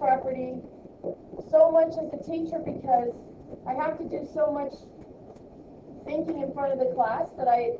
property so much as a teacher because I have to do so much thinking in front of the class that I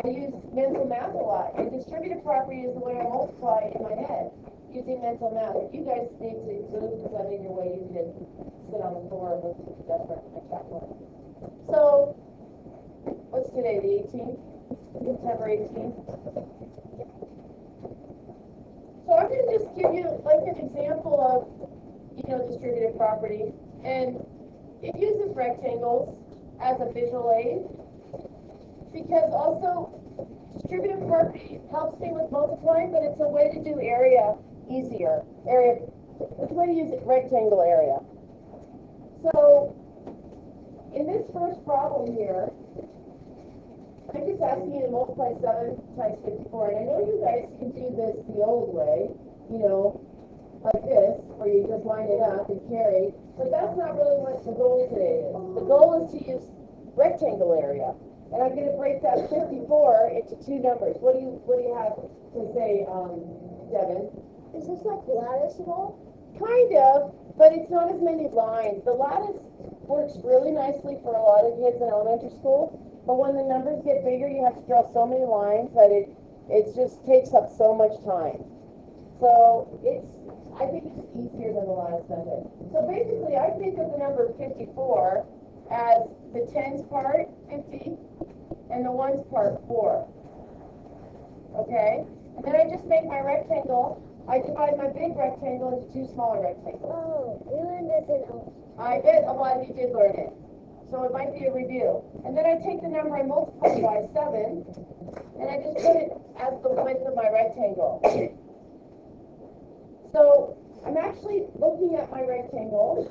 use mental math a lot. And distributive property is the way I multiply in my head using mental math. If you guys need to move because I'm in your way, you can sit on the floor with Deborah and chat more. So, what's today, the 18th? September 18th? So I'm going to just give you like an example of, distributive property. And it uses rectangles as a visual aid because also distributive property helps me with multiplying, but it's a way to do area easier. It's a way to use rectangle area. So in this first problem here, I'm just asking you to multiply 7 times 54. And I know you guys can do this the old way, like this, where you just line it up and carry. But that's not really what the goal today is. The goal is to use rectangle area. And I'm going to break that 54 into 2 numbers. What do you have to say, Devin? Is this like lattice at all? Kind of, but it's not as many lines. The lattice works really nicely for a lot of kids in elementary school. But when the numbers get bigger, you have to draw so many lines that it just takes up so much time. So I think it's easier than the lattice method. So basically, I think of the number 54 as the tens part, 50, and the ones part, 4. Okay? And then I just make my rectangle. I divide my big rectangle into 2 smaller rectangles. Oh, we learned this in I bet a lot of you did learn it. So it might be a review. And then I take the number I multiply by 7, and I just put it as the width of my rectangle. So I'm actually looking at my rectangle,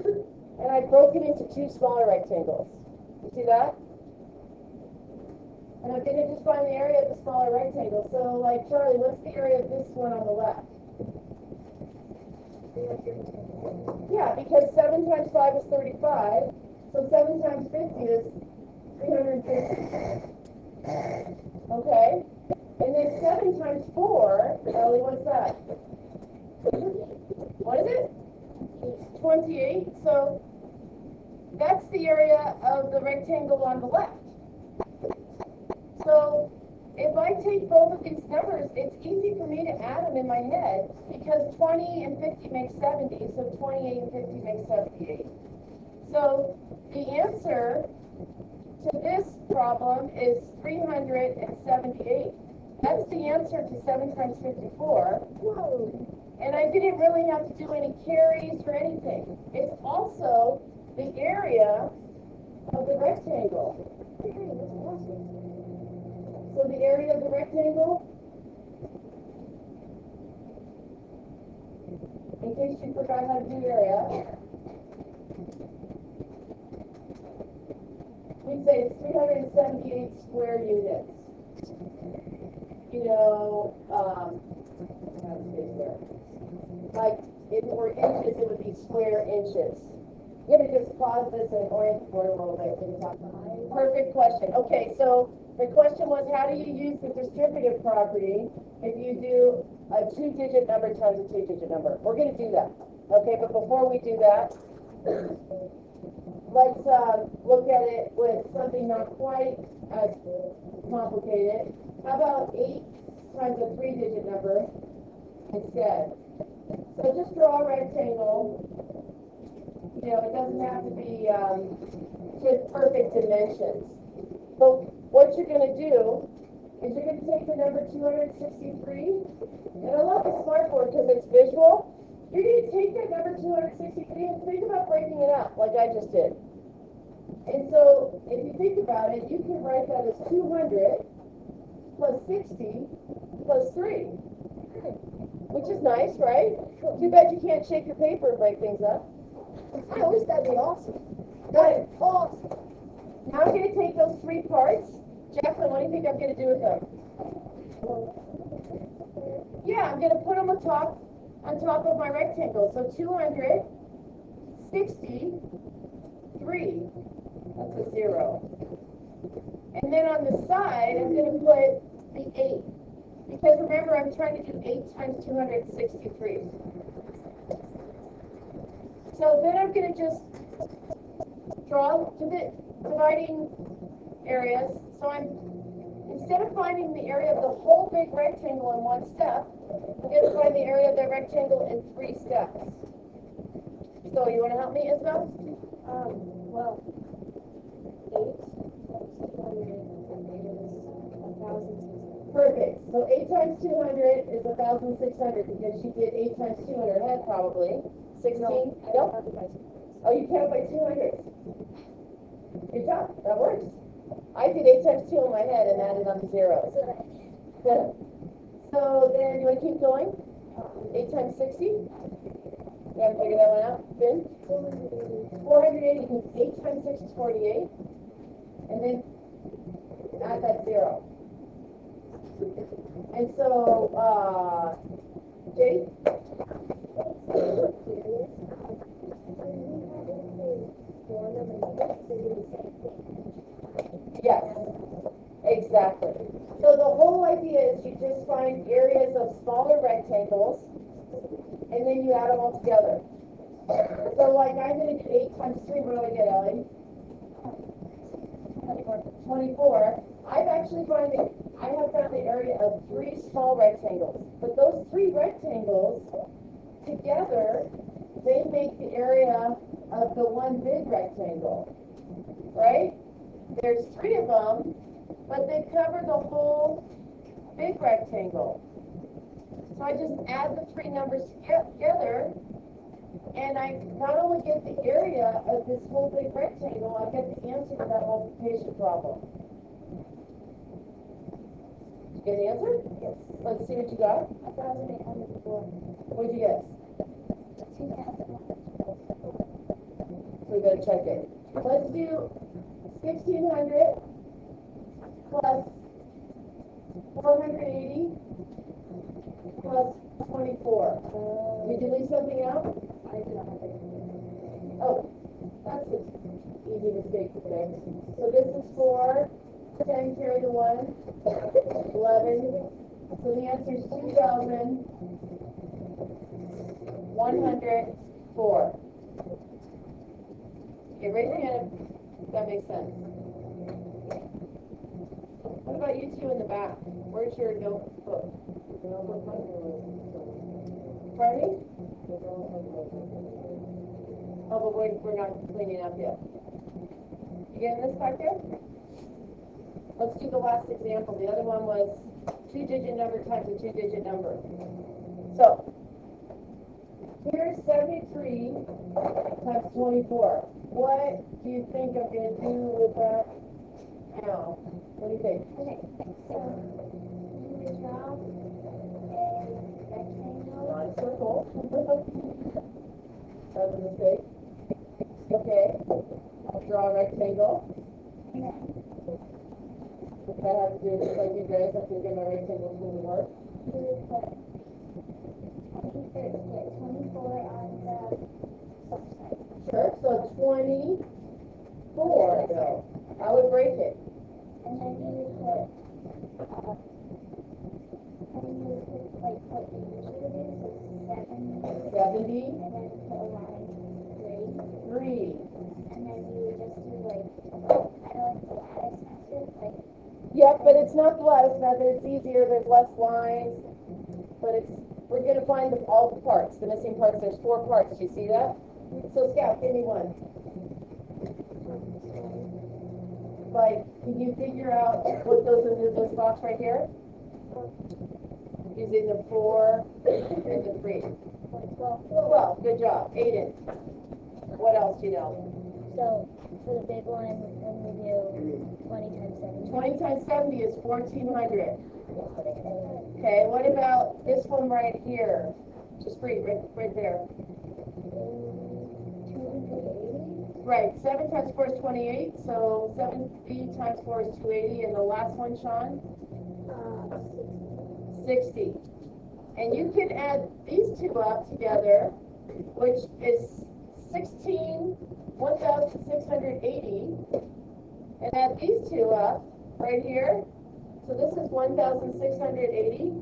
and I broke it into 2 smaller rectangles. You see that? And I'm going to just find the area of the smaller rectangle. So, like, Charlie, what's the area of this one on the left? Yeah, because 7 times 5 is 35. So 7 times 50 is 350. Okay? And then 7 times 4, Ellie, what's that? What is it? 28. So that's the area of the rectangle on the left. So if I take both of these numbers, it's easy for me to add them in my head because 20 and 50 make 70, so 28 and 50 make 78. So the answer to this problem is 378. That's the answer to 7 times 54. Whoa. And I didn't really have to do any carries or anything. It's also the area of the rectangle. So the area of the rectangle, in case you forgot how to do area, we'd say it's 378 square units. Like if it were inches, it would be square inches. You're going to just pause this and orient the board a little bit. Perfect question. Okay, so the question was, how do you use the distributive property if you do a 2-digit number times a 2-digit number? We're going to do that. Okay, but before we do that, let's look at it with something not quite as complicated. How about 8 times a 3-digit number instead? So just draw a rectangle. It doesn't have to be just perfect dimensions. But what you're going to do is you're going to take the number 263, and I love the smartboard because it's visual. You're going to take that number 263 and think about breaking it up like I just did. And so if you think about it, you can write that as 200 plus 60 plus 3. Which is nice, right? Too bad you can't shake your paper and break things up. I wish that'd be awesome. Good. Awesome. Now I'm going to take those 3 parts. Jacqueline, what do you think I'm going to do with them? Yeah, I'm going to put them on top of my rectangle. So 263. That's a 0. And then on the side, I'm going to put the 8. Because remember, I'm trying to do 8 times 263. So then I'm gonna just draw to the dividing areas. So instead of finding the area of the whole big rectangle in one step, I'm gonna find the area of the rectangle in 3 steps. So you wanna help me, Isabel? Well, 8 times 200 is 1,600. Perfect. So 8 times 200 is 1,600 because she did 8 times 2 in her head probably. 16? No? Oh, you count by 200. Good job. That works. I did 8 times 2 in my head and added on the zeros. So then you want to keep going? 8 times 60? You haven't figured that one out? Finn? 480 because 8 times 6 is 48. And then add that 0. And so, Jake? Yes, exactly. So the whole idea is you just find areas of smaller rectangles and then you add them all together. So like I'm going to do 8 times 3, what do I get, Ellie? 24. I have found the area of 3 small rectangles. But those 3 rectangles together, they make the area of the one big rectangle. Right? There's 3 of them, but they cover the whole big rectangle. So I just add the 3 numbers together, and I not only get the area of this whole big rectangle, I get the answer to that multiplication problem. Did you get the answer? Yes. Let's see what you got. 1,804. What did you guess? 2,100. So we gotta check it. Let's do 1,600 plus 480 plus 24. Did you leave something out? I did not have it. Oh, that's an easy mistake to fix. So this is 4, 10 carry the 1, 11. So the answer is 2,104. Okay, raise your hand if that makes sense. What about you two in the back? Where's your notebook? Pardon me? Oh, but we're not cleaning up yet. You getting this back there? Let's do the last example. The other one was 2-digit number times a 2-digit number. So, here's 73 times 24. What do you think I'm going to do with that now? What do you think? Okay, so you draw a rectangle. Not a circle. That was a mistake. Okay. I'll draw a rectangle. And then I have to do it just like you guys. I have to get my rectangles to work. you would put 24 on the left side. Sure. So 24. So I would break it. And then you would put, like what you usually do, so 70. 70. And then put a line 3. 3. And then you would just do like, kind of like the lattice method, like, Yep, but it's not the lattice method. It's easier. There's less lines. But we're going to find all the parts, the missing parts. There's 4 parts. Do you see that? So, Scout, give me one. Like, can you figure out what goes into this box right here? Using the 4 and the 3. 12. Good job. 8 in. What else do you know? so for the big one, when we do 20 times 70. 20 times 70 is 1,400. Okay, what about this one right here? Just right there. 280. Right, 7 times 4 is 28, so 70 times 4 is 280, and the last one, Sean? 60. And you can add these two up together, which is 1,680, and add these two up right here. So this is 1,680.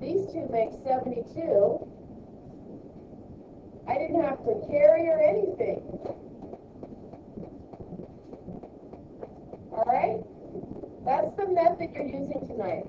These two make 72. I didn't have to carry or anything. All right? That's the method you're using tonight.